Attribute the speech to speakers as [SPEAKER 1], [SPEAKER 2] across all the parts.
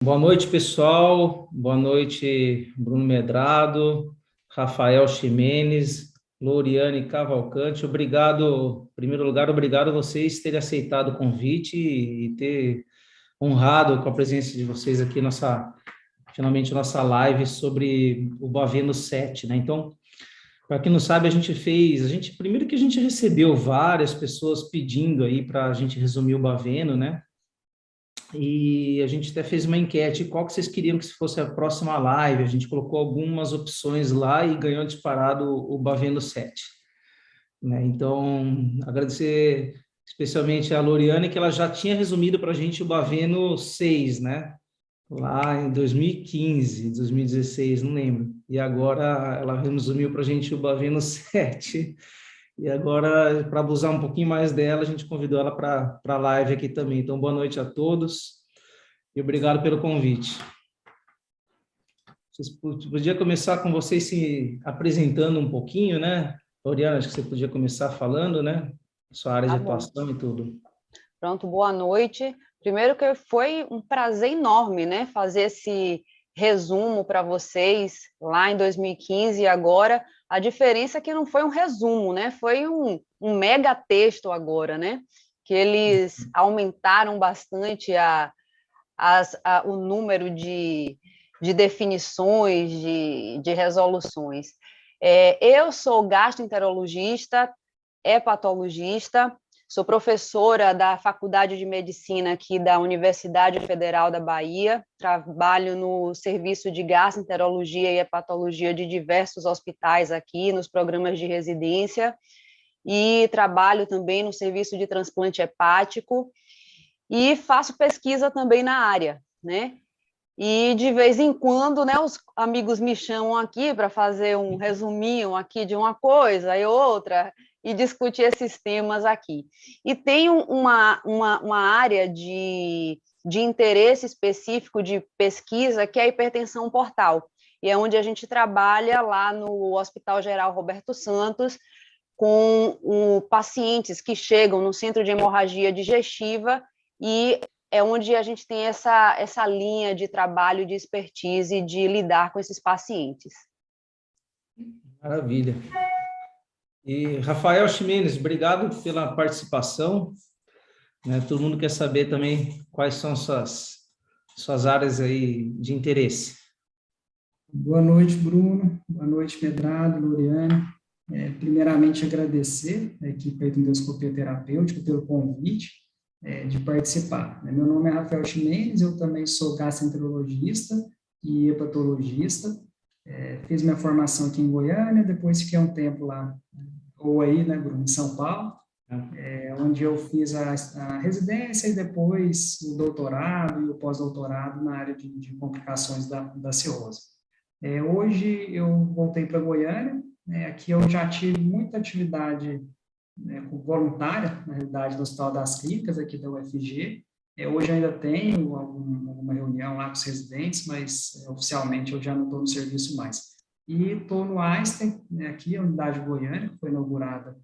[SPEAKER 1] Boa noite, pessoal. Boa noite, Bruno Medrado, Rafael Ximenes, Loriane Cavalcante. Obrigado, em primeiro lugar, obrigado a vocês terem aceitado o convite e ter honrado com a presença de vocês aqui finalmente nossa live sobre o Baveno 7, né? Então, para quem não sabe, primeiro que a gente recebeu várias pessoas pedindo aí para a gente resumir o Baveno, né? E a gente até fez uma enquete, qual que vocês queriam que fosse a próxima live? A gente colocou algumas opções lá e ganhou disparado o Baveno 7, né? Então, agradecer especialmente a Loriane, que ela já tinha resumido para a gente o Baveno 6, né? Lá em 2015, 2016, não lembro. E agora ela resumiu para a gente o Baveno 7. E agora, para abusar um pouquinho mais dela, a gente convidou ela para a live aqui também. Então, boa noite a todos e obrigado pelo convite. Podia começar com vocês se apresentando um pouquinho, né? Oriana, acho que você podia começar falando, né? Sua área de atuação e tudo.
[SPEAKER 2] Pronto, boa noite. Primeiro que foi um prazer enorme, né? Fazer esse resumo para vocês lá em 2015 e agora. A diferença é que não foi um resumo, né? Foi um mega texto agora, né? Que eles aumentaram bastante o número de definições, de resoluções. Eu sou gastroenterologista, hepatologista, sou professora da Faculdade de Medicina aqui da Universidade Federal da Bahia, trabalho no serviço de gastroenterologia e hepatologia de diversos hospitais aqui, nos programas de residência, e trabalho também no serviço de transplante hepático, e faço pesquisa também na área, né? E, de vez em quando, né, os amigos me chamam aqui para fazer um resuminho aqui de uma coisa e outra, e discutir esses temas aqui. E tem uma área de interesse específico de pesquisa, que é a hipertensão portal, e é onde a gente trabalha lá no Hospital Geral Roberto Santos, com pacientes que chegam no centro de hemorragia digestiva, e é onde a gente tem essa linha de trabalho, de expertise, de lidar com esses pacientes.
[SPEAKER 1] Maravilha. E Rafael Ximenes, obrigado pela participação, né? Todo mundo quer saber também quais são suas áreas aí de interesse.
[SPEAKER 3] Boa noite, Bruno. Boa noite, Medrado, Loriane. Primeiramente, agradecer a equipe do Endoscopia Terapêutica pelo convite de participar. Meu nome é Rafael Ximenes, eu também sou gastroenterologista e hepatologista. Fiz minha formação aqui em Goiânia, depois fiquei um tempo lá, ou aí, né, Bruno, em São Paulo, onde eu fiz a residência e depois o doutorado e o pós-doutorado na área de complicações da cirrose. Hoje eu voltei para Goiânia, aqui eu já tive muita atividade voluntária, na realidade, no Hospital das Clínicas, aqui da UFG. Hoje eu ainda tenho alguma reunião lá com os residentes, mas oficialmente eu já não estou no serviço mais. E estou no Einstein, aqui, a unidade Goiânia, que foi inaugurada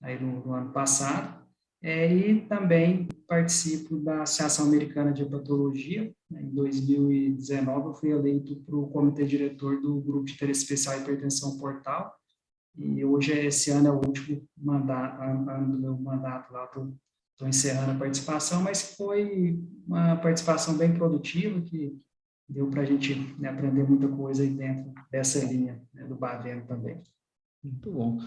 [SPEAKER 3] aí no ano passado, e também participo da Associação Americana de Hepatologia. Em 2019, eu fui eleito para o comitê diretor do Grupo de Interesse Especial Hipertensão Portal, e hoje, esse ano, é o último ano do meu mandato lá, estou encerrando a participação, mas foi uma participação bem produtiva, que deu para a gente aprender muita coisa aí dentro dessa linha do Baveno também.
[SPEAKER 1] Muito bom.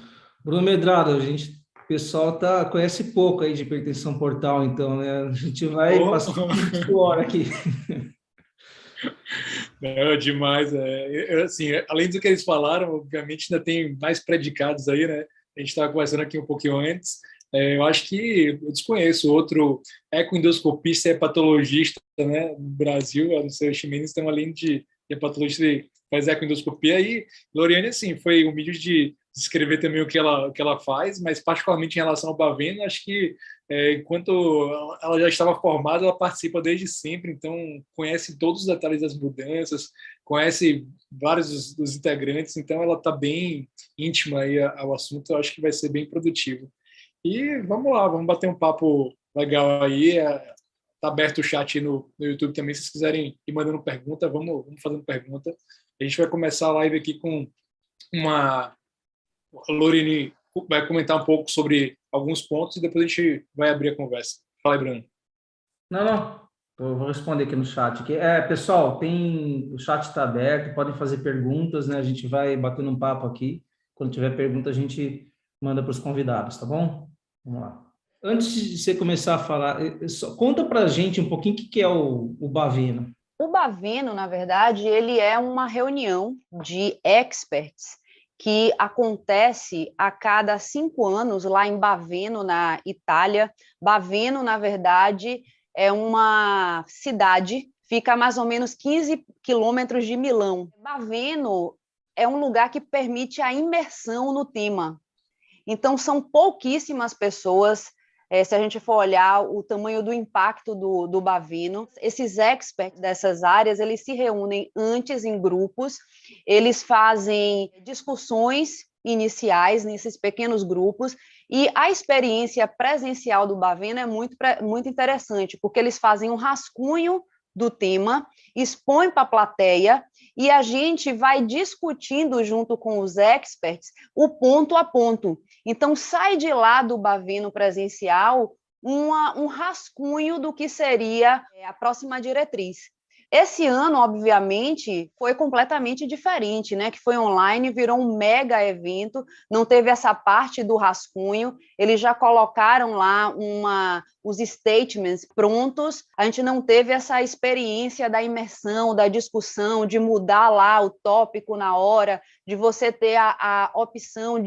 [SPEAKER 1] Bruno Medrado, o pessoal conhece pouco aí de hipertensão portal, então, né? A gente vai passar por hora aqui.
[SPEAKER 4] Demais. Assim, além do que eles falaram, obviamente ainda tem mais predicados aí, né? A gente estava conversando aqui um pouquinho antes. Eu acho que eu desconheço outro ecoendoscopista e hepatologista, né, no Brasil. Eu não sei, o Ximenes tem uma linha de hepatologista que faz ecoendoscopia. E Loriane, assim, foi humilde de descrever também o que ela faz, mas particularmente em relação ao Baveno, acho que enquanto ela já estava formada, ela participa desde sempre, então conhece todos os detalhes das mudanças, conhece vários dos integrantes, então ela está bem íntima aí ao assunto. Eu acho que vai ser bem produtivo. E vamos lá, vamos bater um papo legal aí. Tá aberto o chat no YouTube também, se vocês quiserem ir mandando pergunta, vamos fazendo pergunta. A gente vai começar a live aqui com a Lorene vai comentar um pouco sobre alguns pontos e depois a gente vai abrir a conversa. Fala aí, Bruno.
[SPEAKER 1] Não. Eu vou responder aqui no chat. Pessoal, o chat está aberto, podem fazer perguntas, né? A gente vai batendo um papo aqui. Quando tiver pergunta, a gente manda para os convidados, tá bom? Vamos lá. Antes de você começar a falar, conta para a gente um pouquinho o que é o Baveno.
[SPEAKER 2] O Baveno, na verdade, ele é uma reunião de experts que acontece a cada 5 anos lá em Baveno, na Itália. Baveno, na verdade, é uma cidade, fica a mais ou menos 15 quilômetros de Milão. Baveno é um lugar que permite a imersão no tema. Então, são pouquíssimas pessoas. Se a gente for olhar o tamanho do impacto do Baveno, esses experts dessas áreas, eles se reúnem antes em grupos, eles fazem discussões iniciais nesses pequenos grupos, e a experiência presencial do Baveno é muito interessante, porque eles fazem um rascunho do tema, expõem para a plateia, e a gente vai discutindo junto com os experts o ponto a ponto. Então, sai de lá do Baveno presencial um rascunho do que seria a próxima diretriz. Esse ano, obviamente, foi completamente diferente, né? Que foi online, virou um mega evento, não teve essa parte do rascunho, eles já colocaram lá os statements prontos, a gente não teve essa experiência da imersão, da discussão, de mudar lá o tópico na hora, de você ter a opção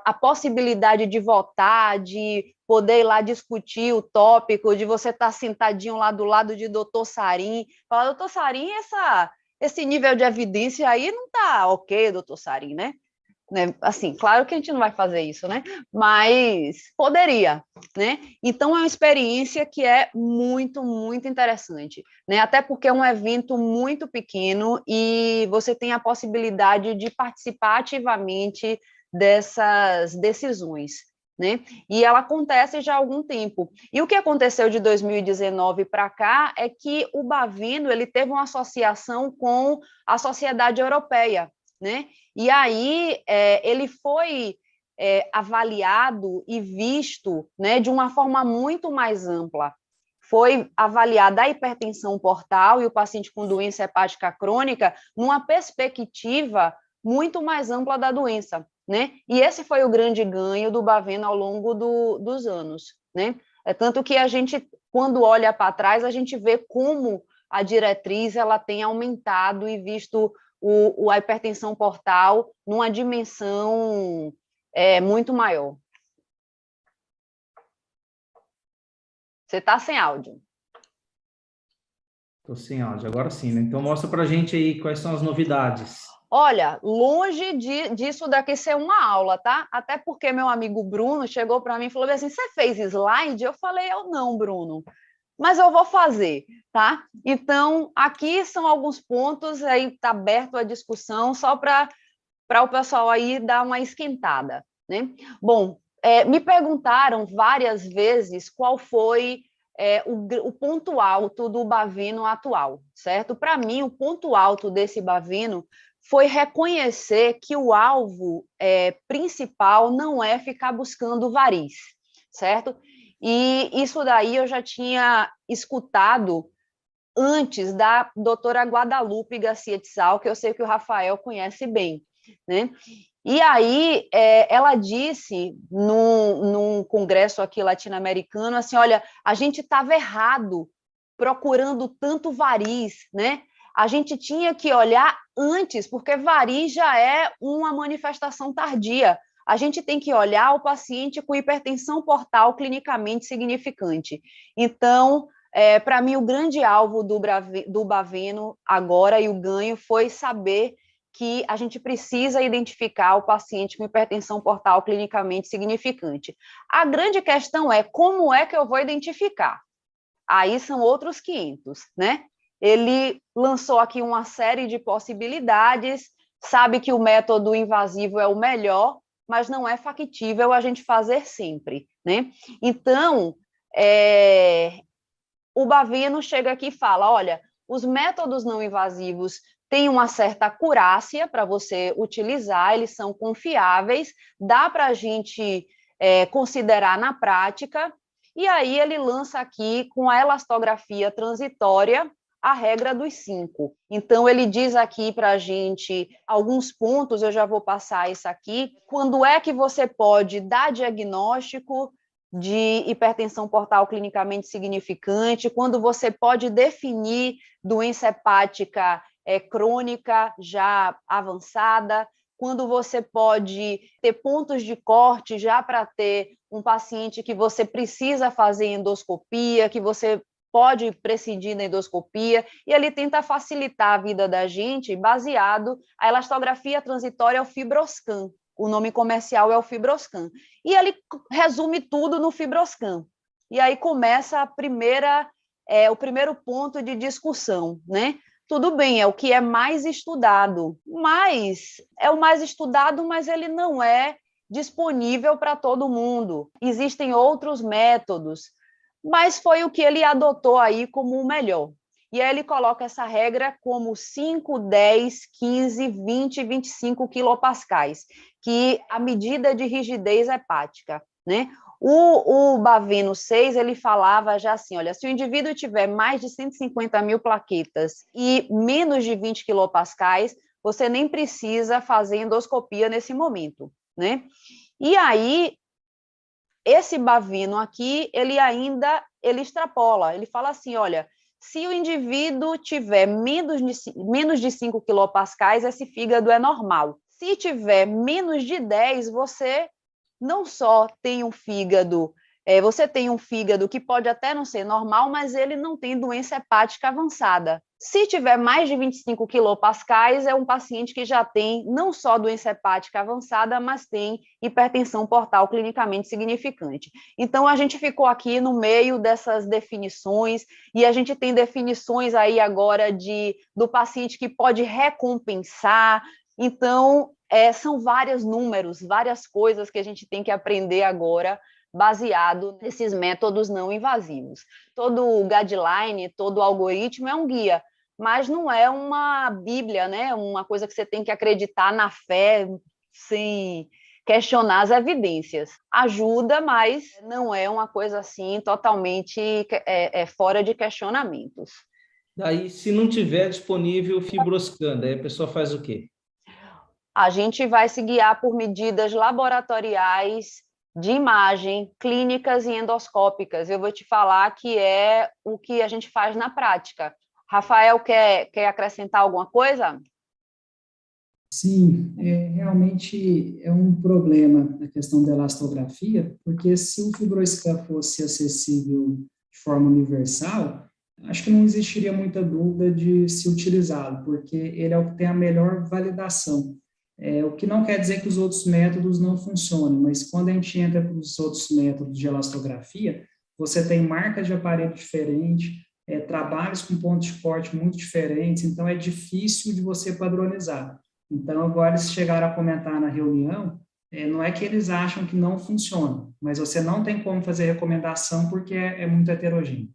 [SPEAKER 2] a possibilidade de votar, de poder ir lá discutir o tópico, de você estar sentadinho lá do lado de doutor Sarim, falar, doutor Sarim, esse nível de evidência aí não está ok, doutor Sarim, né? Assim, claro que a gente não vai fazer isso, né? Mas poderia, né? Então, é uma experiência que é muito, muito interessante, né? Até porque é um evento muito pequeno e você tem a possibilidade de participar ativamente dessas decisões, né? E ela acontece já há algum tempo. E o que aconteceu de 2019 para cá é que o Baveno ele teve uma associação com a Sociedade Europeia, né? E aí ele foi avaliado e visto, né, de uma forma muito mais ampla. Foi avaliada a hipertensão portal e o paciente com doença hepática crônica numa perspectiva muito mais ampla da doença, né? E esse foi o grande ganho do Baveno ao longo dos anos, né? Tanto que a gente, quando olha para trás, a gente vê como a diretriz ela tem aumentado e visto a hipertensão portal numa dimensão muito maior. Você está sem áudio.
[SPEAKER 1] Estou sem áudio, agora sim, né? Então mostra para a gente aí quais são as novidades.
[SPEAKER 2] Olha, longe disso daqui ser uma aula, tá? Até porque meu amigo Bruno chegou para mim e falou assim, você fez slide? Eu falei, eu não, Bruno. Mas eu vou fazer, tá? Então, aqui são alguns pontos, aí está aberto a discussão, só para o pessoal aí dar uma esquentada, né? Bom, me perguntaram várias vezes qual foi o ponto alto do Baveno atual, certo? Para mim, o ponto alto desse Baveno foi reconhecer que o alvo principal não é ficar buscando variz, certo? E isso daí eu já tinha escutado antes da doutora Guadalupe Garcia de Sal, que eu sei que o Rafael conhece bem, né? E aí ela disse num congresso aqui latino-americano assim, olha, a gente estava errado procurando tanto variz, né? A gente tinha que olhar antes, porque variz já é uma manifestação tardia. A gente tem que olhar o paciente com hipertensão portal clinicamente significante. Então, para mim, o grande alvo do Baveno agora e o ganho foi saber que a gente precisa identificar o paciente com hipertensão portal clinicamente significante. A grande questão é como é que eu vou identificar? Aí são outros 500, né? Ele lançou aqui uma série de possibilidades, sabe que o método invasivo é o melhor, mas não é factível a gente fazer sempre, né? Então, o Baveno chega aqui e fala, olha, os métodos não invasivos têm uma certa acurácia para você utilizar, eles são confiáveis, dá para a gente considerar na prática, e aí ele lança aqui, com a elastografia transitória, a regra dos 5. Então, ele diz aqui para a gente alguns pontos, eu já vou passar isso aqui. Quando é que você pode dar diagnóstico de hipertensão portal clinicamente significante? Quando você pode definir doença hepática crônica já avançada? Quando você pode ter pontos de corte já para ter um paciente que você precisa fazer endoscopia, que você pode prescindir da endoscopia, e ele tenta facilitar a vida da gente baseado, a elastografia transitória é o Fibroscan, o nome comercial é o Fibroscan, e ele resume tudo no Fibroscan. E aí começa o primeiro ponto de discussão, né? Tudo bem, é o que é mais estudado, mas é o mais estudado, mas ele não é disponível para todo mundo. Existem outros métodos, mas foi o que ele adotou aí como o melhor. E aí ele coloca essa regra como 5, 10, 15, 20 e 25 quilopascais, que a medida de rigidez hepática, né? O Baveno 6, ele falava já assim, olha, se o indivíduo tiver mais de 150 mil plaquetas e menos de 20 quilopascais, você nem precisa fazer endoscopia nesse momento, né? E aí, esse Baveno aqui, ele extrapola, ele fala assim, olha, se o indivíduo tiver menos de 5 quilopascais, esse fígado é normal. Se tiver menos de 10, você não só tem um fígado, você tem um fígado que pode até não ser normal, mas ele não tem doença hepática avançada. Se tiver mais de 25 quilopascais, é um paciente que já tem não só doença hepática avançada, mas tem hipertensão portal clinicamente significante. Então, a gente ficou aqui no meio dessas definições, e a gente tem definições aí agora do paciente que pode recompensar. Então, são vários números, várias coisas que a gente tem que aprender agora, baseado nesses métodos não invasivos. Todo guideline, todo algoritmo é um guia, mas não é uma bíblia, né? Uma coisa que você tem que acreditar na fé, sem questionar as evidências. Ajuda, mas não é uma coisa assim totalmente fora de questionamentos.
[SPEAKER 1] Daí, se não tiver disponível o Fibroscan, daí a pessoa faz o quê?
[SPEAKER 2] A gente vai se guiar por medidas laboratoriais de imagem, clínicas e endoscópicas. Eu vou te falar que é o que a gente faz na prática. Rafael, quer acrescentar alguma coisa?
[SPEAKER 3] Sim, realmente é um problema a questão da elastografia, porque se o Fibroscan fosse acessível de forma universal, acho que não existiria muita dúvida de se utilizá-lo, porque ele é o que tem a melhor validação. O que não quer dizer que os outros métodos não funcionem, mas quando a gente entra para os outros métodos de elastografia, você tem marcas de aparelho diferentes, trabalhos com pontos de corte muito diferentes, então é difícil de você padronizar. Então, agora eles chegaram a comentar na reunião, não é que eles acham que não funciona, mas você não tem como fazer recomendação porque é muito heterogêneo.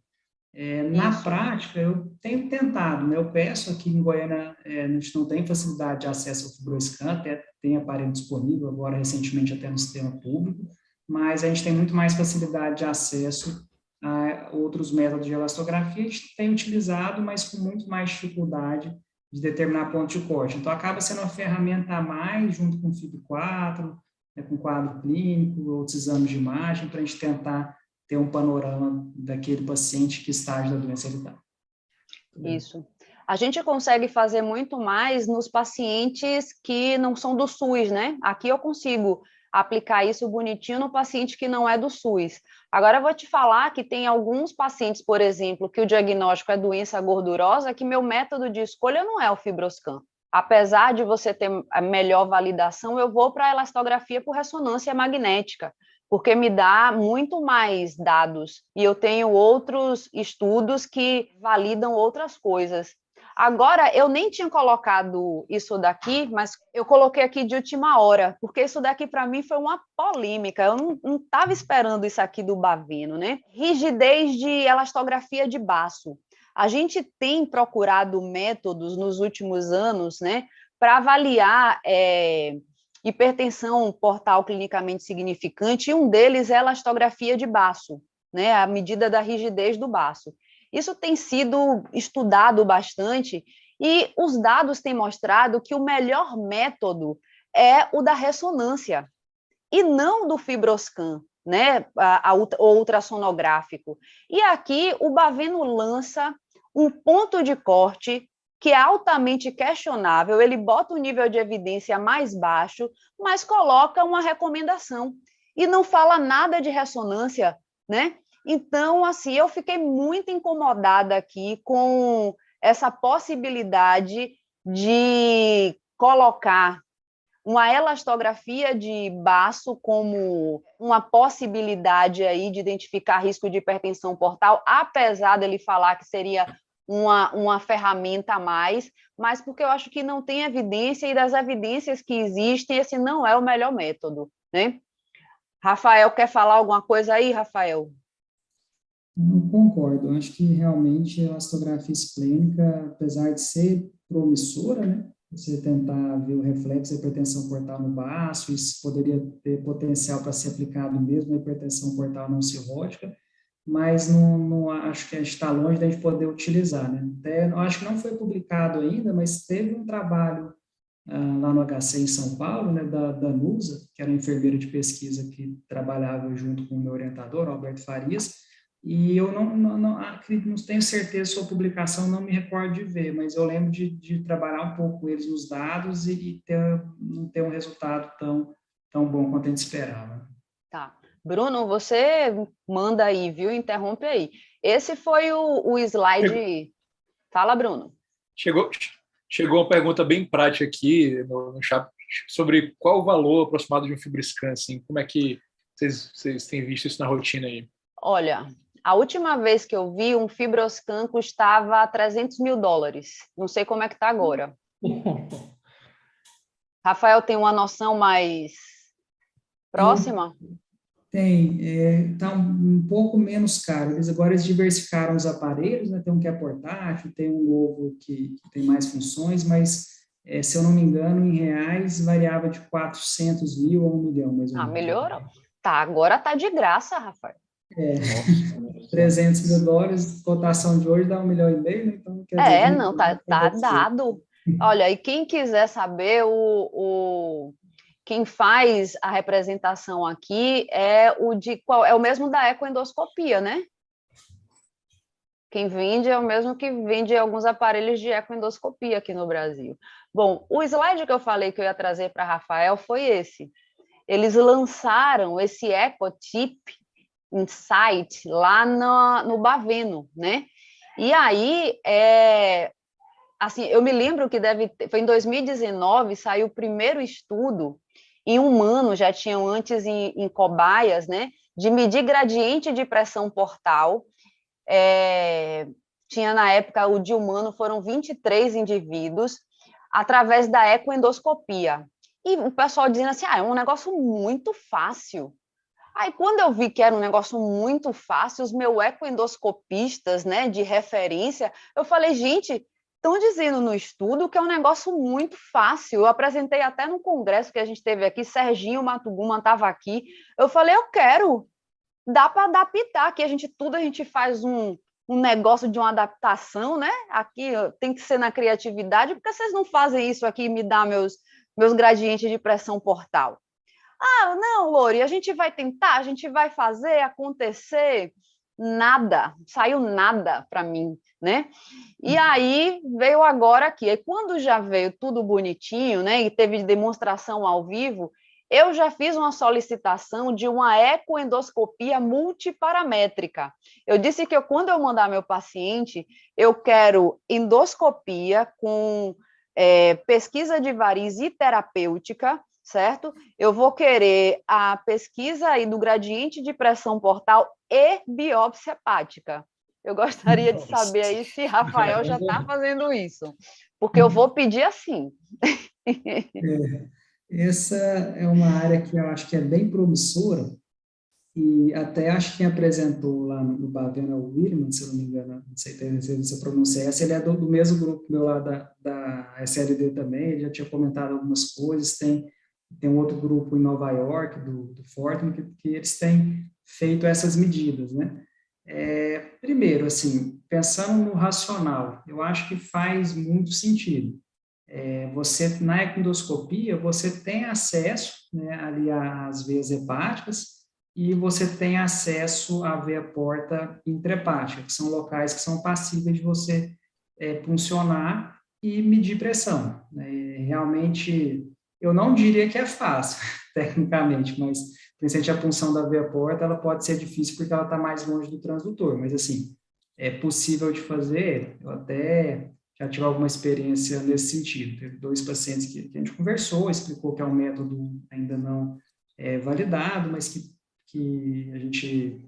[SPEAKER 3] Na prática, eu tenho tentado, né? Eu peço aqui em Goiânia, a gente não tem facilidade de acesso ao Fibroscan, até tem aparelho disponível, agora recentemente até no sistema público, mas a gente tem muito mais facilidade de acesso a outros métodos de elastografia, a gente tem utilizado, mas com muito mais dificuldade de determinar ponto de corte. Então, acaba sendo uma ferramenta a mais, junto com o FIB4, com quadro clínico, outros exames de imagem, para a gente tentar ter um panorama daquele paciente que estágio da doença ele está.
[SPEAKER 2] Isso. A gente consegue fazer muito mais nos pacientes que não são do SUS, né? Aqui eu consigo aplicar isso bonitinho no paciente que não é do SUS. Agora eu vou te falar que tem alguns pacientes, por exemplo, que o diagnóstico é doença gordurosa, que meu método de escolha não é o Fibroscan. Apesar de você ter a melhor validação, eu vou para a elastografia por ressonância magnética, porque me dá muito mais dados, e eu tenho outros estudos que validam outras coisas. Agora, eu nem tinha colocado isso daqui, mas eu coloquei aqui de última hora, porque isso daqui para mim foi uma polêmica. Eu não estava esperando isso aqui do Baveno, né? Rigidez de elastografia de baço. A gente tem procurado métodos nos últimos anos, né, para avaliar hipertensão portal clinicamente significante, e um deles é a elastografia de baço, né, a medida da rigidez do baço. Isso tem sido estudado bastante e os dados têm mostrado que o melhor método é o da ressonância e não do fibroscan, né, o ultrassonográfico. E aqui o Baveno lança um ponto de corte que é altamente questionável, ele bota o nível de evidência mais baixo, mas coloca uma recomendação e não fala nada de ressonância, né? Então, assim, eu fiquei muito incomodada aqui com essa possibilidade de colocar uma elastografia de baço como uma possibilidade aí de identificar risco de hipertensão portal, apesar dele falar que seria uma ferramenta a mais, mas porque eu acho que não tem evidência, e das evidências que existem, esse não é o melhor método, né? Rafael, quer falar alguma coisa aí, Rafael?
[SPEAKER 3] Eu concordo, eu acho que realmente a elastografia esplênica, apesar de ser promissora, né, você tentar ver o reflexo da hipertensão portal no baço, isso poderia ter potencial para ser aplicado mesmo na hipertensão portal não cirrótica, mas não acho que a gente está longe da gente poder utilizar, né? Até, eu acho que não foi publicado ainda, mas teve um trabalho lá no HC em São Paulo, né, da Nusa, que era uma enfermeira de pesquisa que trabalhava junto com o meu orientador, Alberto Farias, e eu não tenho certeza se a publicação, não me recordo de ver, mas eu lembro de trabalhar um pouco com eles nos dados e não ter um resultado tão bom quanto a gente esperava.
[SPEAKER 2] Tá. Bruno, você manda aí, viu? Interrompe aí. Esse foi o slide. Fala, Bruno.
[SPEAKER 4] Chegou uma pergunta bem prática aqui no chat sobre qual o valor aproximado de um FibroScan, assim, como é que vocês têm visto isso na rotina aí?
[SPEAKER 2] Olha, a última vez que eu vi, um FibroScan custava $300 mil. Não sei como é que está agora. Rafael, tem uma noção mais próxima?
[SPEAKER 3] Tem, está um pouco menos caro. Eles diversificaram os aparelhos, né? Tem um que é portátil, tem um novo que tem mais funções, mas, se eu não me engano, em reais, variava de 400 mil a 1 milhão, mais ou menos.
[SPEAKER 2] Melhorou. Tá, agora está de graça, Rafael.
[SPEAKER 3] $300 mil, cotação de hoje dá 1,5 milhão, né? Então, quer dizer,
[SPEAKER 2] não, tá dado. Olha, e quem quiser saber, quem faz a representação aqui é o mesmo da ecoendoscopia, né? Quem vende é o mesmo que vende alguns aparelhos de ecoendoscopia aqui no Brasil. Bom, o slide que eu falei que eu ia trazer para Rafael foi esse. Eles lançaram esse EcoTip Insight lá no Baveno, né? E aí, assim, eu me lembro que foi em 2019, saiu o primeiro estudo em humano, já tinham antes em cobaias, né? De medir gradiente de pressão portal. Tinha na época, o de humano foram 23 indivíduos, através da ecoendoscopia. E o pessoal dizendo assim, é um negócio muito fácil. Aí, quando eu vi que era um negócio muito fácil, os meus ecoendoscopistas, né, de referência, eu falei, gente, estão dizendo no estudo que é um negócio muito fácil. Eu apresentei até no congresso que a gente teve aqui, Serginho Matuguma estava aqui. Eu falei, eu quero. Dá para adaptar, aqui a gente faz um negócio de uma adaptação, né? Aqui tem que ser na criatividade, porque vocês não fazem isso aqui e me dão meus gradientes de pressão portal. Não, Lori, a gente vai tentar, a gente vai fazer acontecer. Nada, saiu nada para mim, né? E aí veio agora aqui. Aí quando já veio tudo bonitinho, né? E teve demonstração ao vivo, eu já fiz uma solicitação de uma ecoendoscopia multiparamétrica. Eu disse que quando eu mandar meu paciente, eu quero endoscopia com pesquisa de variz e terapêutica, certo? Eu vou querer a pesquisa aí do gradiente de pressão portal e biópsia hepática. Eu gostaria de saber aí se Rafael já está fazendo isso, porque eu vou pedir assim.
[SPEAKER 3] Essa é uma área que eu acho que é bem promissora, e até acho que quem apresentou lá no Bavena, o William, se eu não me engano, não sei se eu pronunciei essa, ele é do mesmo grupo meu lá da SLD também, ele já tinha comentado algumas coisas, tem um outro grupo em Nova York, do Fortran, que eles têm feito essas medidas, né? Primeiro, assim, pensando no racional, eu acho que faz muito sentido. Você, na endoscopia, você tem acesso, né, ali às veias hepáticas, e você tem acesso à veia porta intrahepática, que são locais que são passíveis de você puncionar e medir pressão, né? Realmente, eu não diria que é fácil, tecnicamente, mas principalmente a punção da veia porta, ela pode ser difícil porque ela está mais longe do transdutor, mas assim, é possível de fazer. Eu até já tive alguma experiência nesse sentido. Teve 2 pacientes que a gente conversou, explicou que é um método ainda não validado, mas que a gente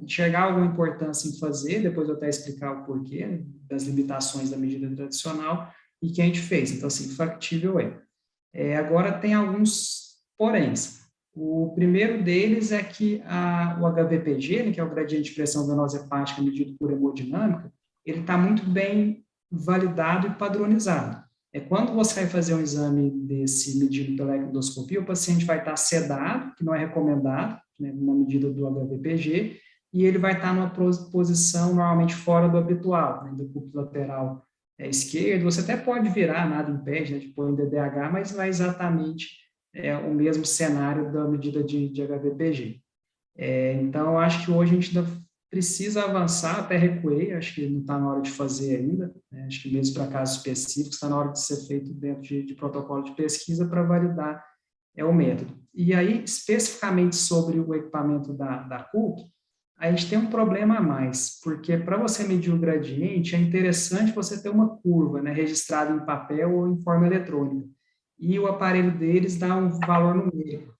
[SPEAKER 3] enxergar alguma importância em fazer, depois eu até explicar o porquê, né, das limitações da medida tradicional, e que a gente fez. Então, assim, factível é. Agora, tem alguns poréns. O primeiro deles é que o HVPG, né, que é o gradiente de pressão venosa hepática medido por hemodinâmica, ele está muito bem validado e padronizado. Quando você vai fazer um exame desse medido pela endoscopia, o paciente vai estar sedado, que não é recomendado, né, na medida do HVPG, e ele vai estar numa posição normalmente fora do habitual, né, do cúpula lateral esquerdo. Você até pode virar, nada impede, né, de pôr em DDH, mas não é exatamente o mesmo cenário da medida de HVPG. Então, eu acho que hoje a gente ainda precisa avançar, até recuei, acho que não está na hora de fazer ainda, né? Acho que mesmo para casos específicos, está na hora de ser feito dentro de protocolo de pesquisa para validar o método. E aí, especificamente sobre o equipamento da CUC, a gente tem um problema a mais, porque para você medir o gradiente, é interessante você ter uma curva, né, registrada em papel ou em forma eletrônica, e o aparelho deles dá um valor numérico.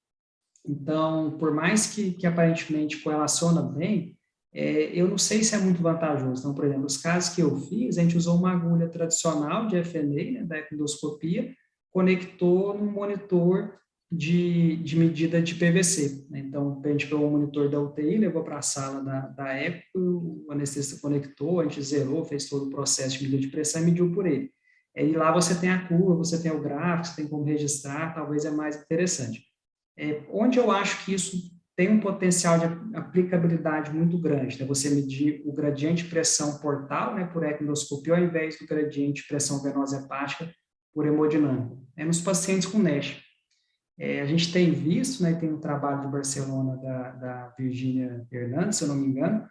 [SPEAKER 3] Então, por mais que aparentemente correlaciona bem, eu não sei se é muito vantajoso. Então, por exemplo, os casos que eu fiz, a gente usou uma agulha tradicional de FNA, né, da endoscopia, conectou no monitor de medida de PVC. Né? Então, a gente pegou o monitor da UTI, levou para a sala da ECO, o anestesista conectou, a gente zerou, fez todo o processo de medida de pressão e mediu por ele. E lá você tem a curva, você tem o gráfico, você tem como registrar, talvez é mais interessante. Onde eu acho que isso tem um potencial de aplicabilidade muito grande, né? Você medir o gradiente de pressão portal, né, por endoscopia, ao invés do gradiente de pressão venosa hepática por hemodinâmica, nos pacientes com NASH. A gente tem visto, né, tem um trabalho de Barcelona da Virginia Hernandes, se eu não me engano,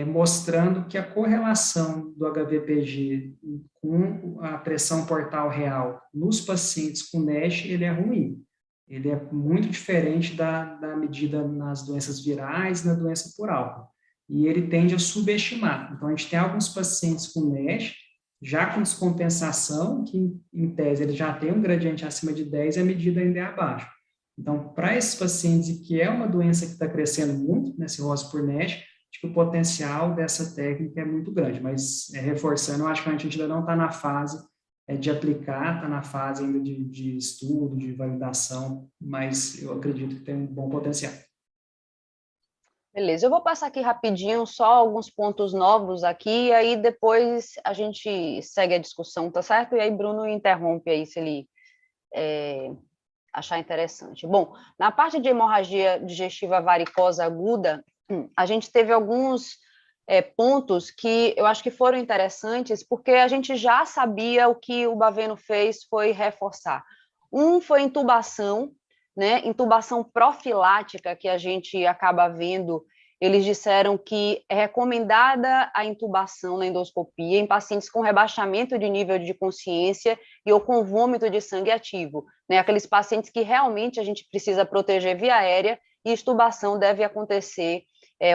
[SPEAKER 3] mostrando que a correlação do HVPG com a pressão portal real nos pacientes com NASH, ele é ruim. Ele é muito diferente da medida nas doenças virais e na doença por álcool. E ele tende a subestimar. Então, a gente tem alguns pacientes com NASH, já com descompensação, que em tese ele já tem um gradiente acima de 10 e a medida ainda é abaixo. Então, para esses pacientes, e que é uma doença que está crescendo muito, né, cirrose por NASH, acho que o potencial dessa técnica é muito grande. Mas, reforçando, eu acho que a gente ainda não está na fase de aplicar, está na fase ainda de estudo, de validação, mas eu acredito que tem um bom potencial.
[SPEAKER 2] Beleza, eu vou passar aqui rapidinho só alguns pontos novos aqui, e aí depois a gente segue a discussão, tá certo? E aí Bruno interrompe aí se ele achar interessante. Bom, na parte de hemorragia digestiva varicosa aguda, a gente teve alguns pontos que eu acho que foram interessantes, porque a gente já sabia. O que o Baveno fez foi reforçar. Um foi intubação, né? Intubação profilática, que a gente acaba vendo. Eles disseram que é recomendada a intubação na endoscopia em pacientes com rebaixamento de nível de consciência ou com vômito de sangue ativo, né? Aqueles pacientes que realmente a gente precisa proteger via aérea, e intubação deve acontecer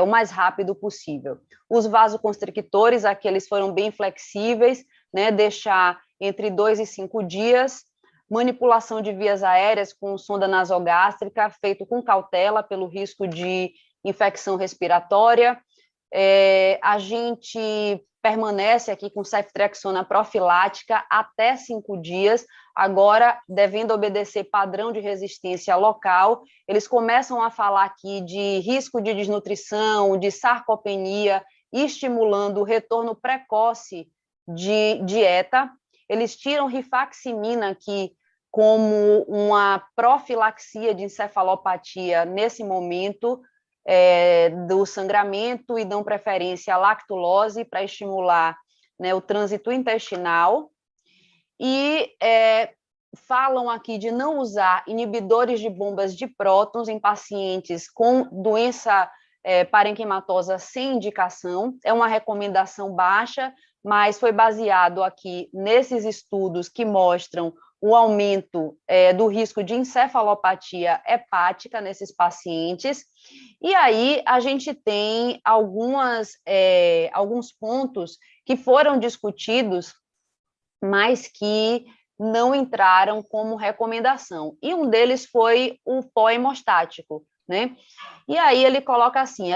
[SPEAKER 2] o mais rápido possível. Os vasoconstrictores, aqui eles foram bem flexíveis, né? Deixar entre 2 e 5 dias, manipulação de vias aéreas com sonda nasogástrica, feito com cautela pelo risco de infecção respiratória, A gente permanece aqui com ceftriaxona profilática até 5 dias, agora devendo obedecer padrão de resistência local. Eles começam a falar aqui de risco de desnutrição, de sarcopenia, estimulando o retorno precoce de dieta. Eles tiram rifaximina aqui como uma profilaxia de encefalopatia nesse momento, do sangramento, e dão preferência à lactulose para estimular, né, o trânsito intestinal. E falam aqui de não usar inibidores de bombas de prótons em pacientes com doença parenquimatosa sem indicação. É uma recomendação baixa, mas foi baseado aqui nesses estudos que mostram o aumento do risco de encefalopatia hepática nesses pacientes. E aí a gente tem alguns pontos que foram discutidos, mas que não entraram como recomendação. E um deles foi o pó hemostático, né? E aí ele coloca assim,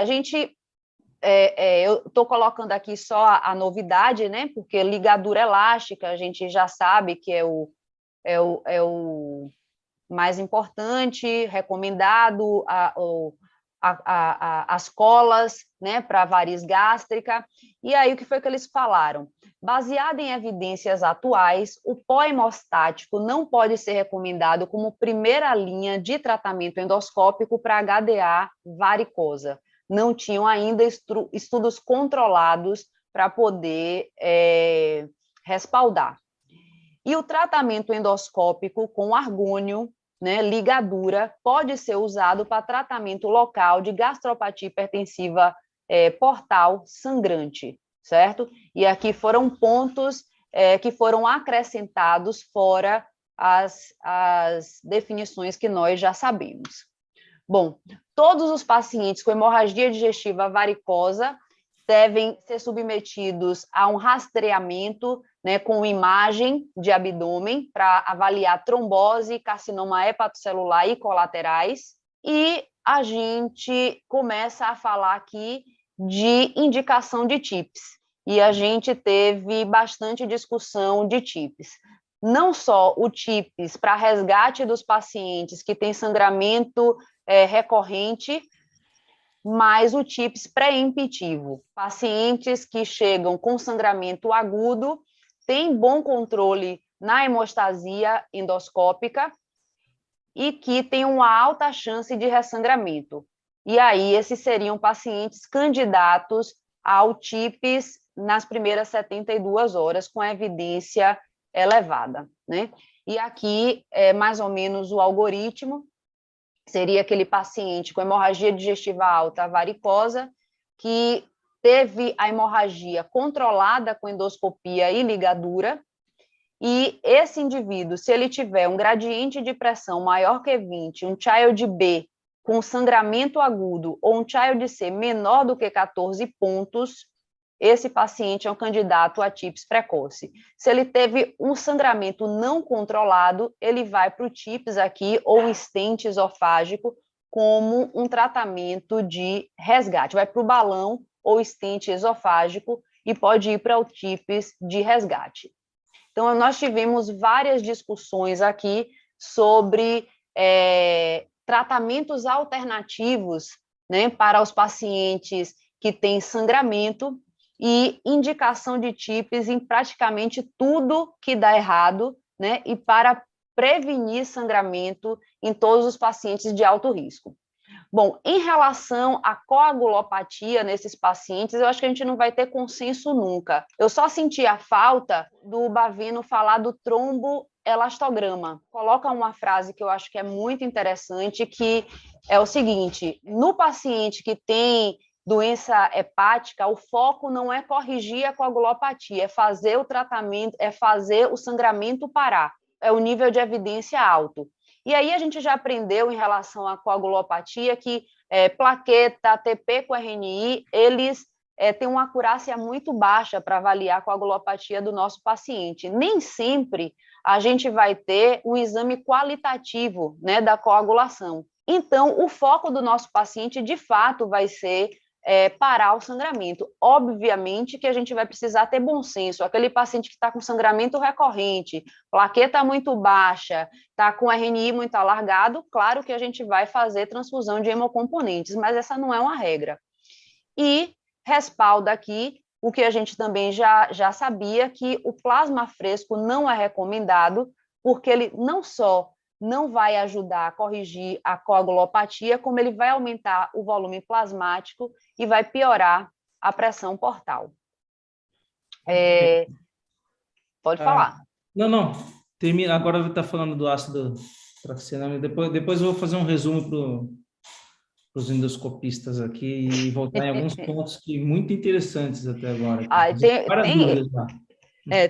[SPEAKER 2] eu estou colocando aqui só a novidade, né? Porque ligadura elástica, a gente já sabe que é o mais importante, recomendado, as colas, né, para variz gástrica. E aí, o que foi que eles falaram? Baseado em evidências atuais, o pó hemostático não pode ser recomendado como primeira linha de tratamento endoscópico para HDA varicosa. Não tinham ainda estudos controlados para poder respaldar. E o tratamento endoscópico com argônio, né, ligadura, pode ser usado para tratamento local de gastropatia hipertensiva portal sangrante, certo? E aqui foram pontos que foram acrescentados fora as definições que nós já sabemos. Bom, todos os pacientes com hemorragia digestiva varicosa devem ser submetidos a um rastreamento, né, com imagem de abdômen para avaliar trombose, carcinoma hepatocelular e colaterais. E a gente começa a falar aqui de indicação de TIPS. E a gente teve bastante discussão de TIPS. Não só o TIPS para resgate dos pacientes que têm sangramento recorrente, mas o TIPS pré-empitivo. Pacientes que chegam com sangramento agudo têm bom controle na hemostasia endoscópica e que têm uma alta chance de ressangramento. E aí, esses seriam pacientes candidatos ao TIPS nas primeiras 72 horas, com evidência elevada, né? E aqui é mais ou menos o algoritmo. Seria aquele paciente com hemorragia digestiva alta varicosa, que teve a hemorragia controlada com endoscopia e ligadura, e esse indivíduo, se ele tiver um gradiente de pressão maior que 20, um Child B com sangramento agudo ou um Child C menor do que 14 pontos, esse paciente é um candidato a TIPS precoce. Se ele teve um sangramento não controlado, ele vai para o TIPS aqui, ou stent esofágico, como um tratamento de resgate. Vai para o balão ou stent esofágico e pode ir para o TIPS de resgate. Então, nós tivemos várias discussões aqui sobre tratamentos alternativos, né, para os pacientes que têm sangramento, e indicação de TIPS em praticamente tudo que dá errado, né, e para prevenir sangramento em todos os pacientes de alto risco. Bom, em relação à coagulopatia nesses pacientes, eu acho que a gente não vai ter consenso nunca. Eu só senti a falta do Baveno falar do tromboelastograma. Coloca uma frase que eu acho que é muito interessante, que é o seguinte: no paciente que tem doença hepática, o foco não é corrigir a coagulopatia, é fazer o tratamento, é fazer o sangramento parar. É o nível de evidência alto. E aí a gente já aprendeu em relação à coagulopatia que plaqueta, TP com RNI, eles têm uma acurácia muito baixa para avaliar a coagulopatia do nosso paciente. Nem sempre a gente vai ter um exame qualitativo, né, da coagulação. Então, o foco do nosso paciente, de fato, vai ser parar o sangramento. Obviamente que a gente vai precisar ter bom senso. Aquele paciente que está com sangramento recorrente, plaqueta muito baixa, está com RNI muito alargado, claro que a gente vai fazer transfusão de hemocomponentes, mas essa não é uma regra. E respalda aqui o que a gente também já sabia, que o plasma fresco não é recomendado, porque ele não só não vai ajudar a corrigir a coagulopatia, como ele vai aumentar o volume plasmático e vai piorar a pressão portal. Pode falar.
[SPEAKER 1] Não. Termina. Agora está falando do ácido traxinas. Depois eu vou fazer um resumo para os endoscopistas aqui e voltar em alguns pontos que muito interessantes até agora.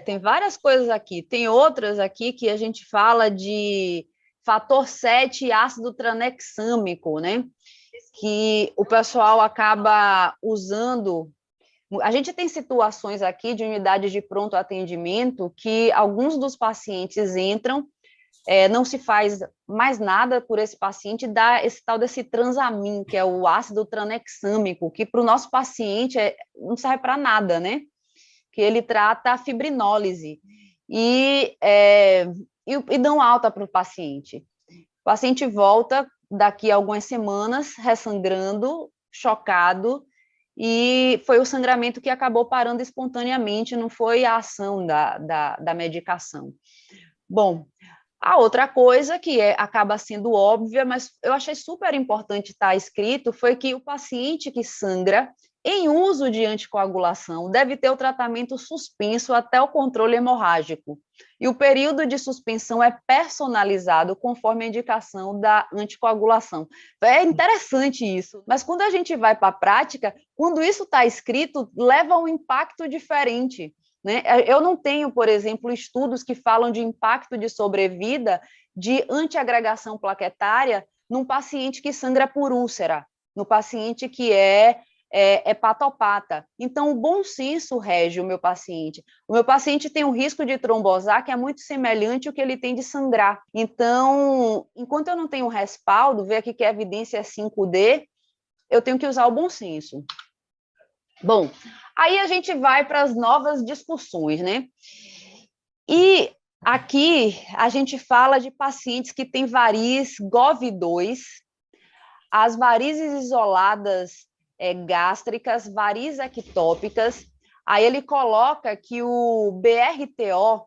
[SPEAKER 2] Tem várias coisas aqui. Tem outras aqui que a gente fala de fator 7 e ácido tranexâmico, né? Que o pessoal acaba usando. A gente tem situações aqui de unidades de pronto atendimento que alguns dos pacientes entram, não se faz mais nada por esse paciente, dá esse tal desse transamin, que é o ácido tranexâmico, que para o nosso paciente não serve para nada, né? Que ele trata a fibrinólise e dão alta para o paciente. O paciente volta daqui a algumas semanas ressangrando, chocado, e foi o sangramento que acabou parando espontaneamente, não foi a ação da medicação. Bom, a outra coisa que acaba sendo óbvia, mas eu achei super importante estar escrito, foi que o paciente que sangra em uso de anticoagulação deve ter o tratamento suspenso até o controle hemorrágico. E o período de suspensão é personalizado conforme a indicação da anticoagulação. É interessante isso, mas quando a gente vai para a prática, quando isso está escrito, leva a um impacto diferente, né? Eu não tenho, por exemplo, estudos que falam de impacto de sobrevida de antiagregação plaquetária num paciente que sangra por úlcera, no paciente que é hepatopata. Então, o bom senso rege o meu paciente. O meu paciente tem um risco de trombosar que é muito semelhante ao que ele tem de sangrar. Então, enquanto eu não tenho respaldo, ver aqui que a evidência é 5D, eu tenho que usar o bom senso. Bom, aí a gente vai para as novas discussões, né? E aqui a gente fala de pacientes que têm variz GOV2, as varizes isoladas gástricas, varizes ectópicas. Aí ele coloca que o BRTO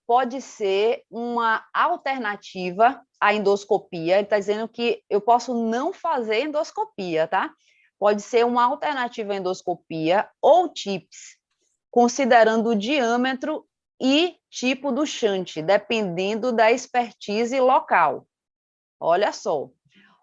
[SPEAKER 2] pode ser uma alternativa à endoscopia. Ele está dizendo que eu posso não fazer endoscopia, tá? Pode ser uma alternativa à endoscopia ou TIPS, considerando o diâmetro e tipo do shunt, dependendo da expertise local. Olha só.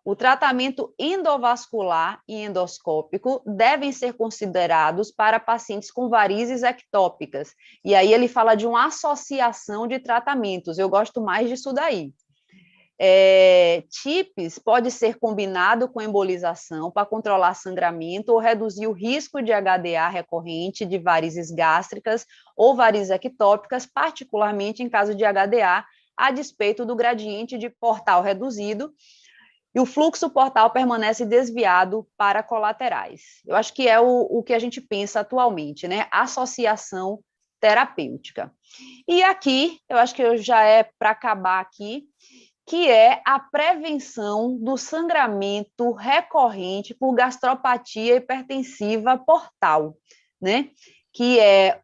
[SPEAKER 2] O tratamento endovascular e endoscópico devem ser considerados para pacientes com varizes ectópicas. E aí ele fala de uma associação de tratamentos. Eu gosto mais disso daí. TIPS pode ser combinado com embolização para controlar sangramento ou reduzir o risco de HDA recorrente de varizes gástricas ou varizes ectópicas, particularmente em caso de HDA, a despeito do gradiente de portal reduzido, e o fluxo portal permanece desviado para colaterais. Eu acho que é o que a gente pensa atualmente, né? Associação terapêutica. E aqui, eu acho que já é para acabar aqui, que é a prevenção do sangramento recorrente por gastropatia hipertensiva portal, né? Que é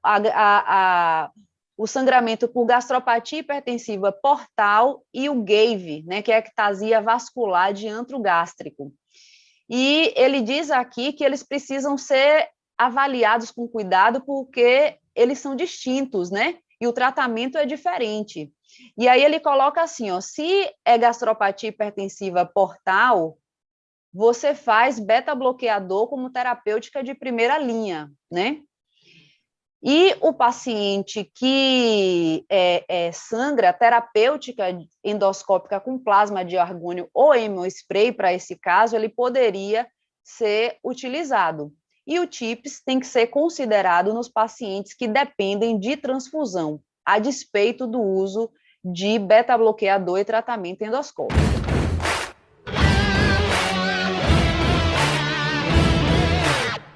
[SPEAKER 2] o sangramento por gastropatia hipertensiva portal e o GAVE, né, que é a ectasia vascular de antro gástrico. E ele diz aqui que eles precisam ser avaliados com cuidado porque eles são distintos, né? E o tratamento é diferente. E aí ele coloca assim, ó, se é gastropatia hipertensiva portal, você faz beta-bloqueador como terapêutica de primeira linha, né? E o paciente que sangra, terapêutica endoscópica com plasma de argônio ou hemospray, para esse caso, ele poderia ser utilizado. E o TIPS tem que ser considerado nos pacientes que dependem de transfusão, a despeito do uso de beta-bloqueador e tratamento endoscópico.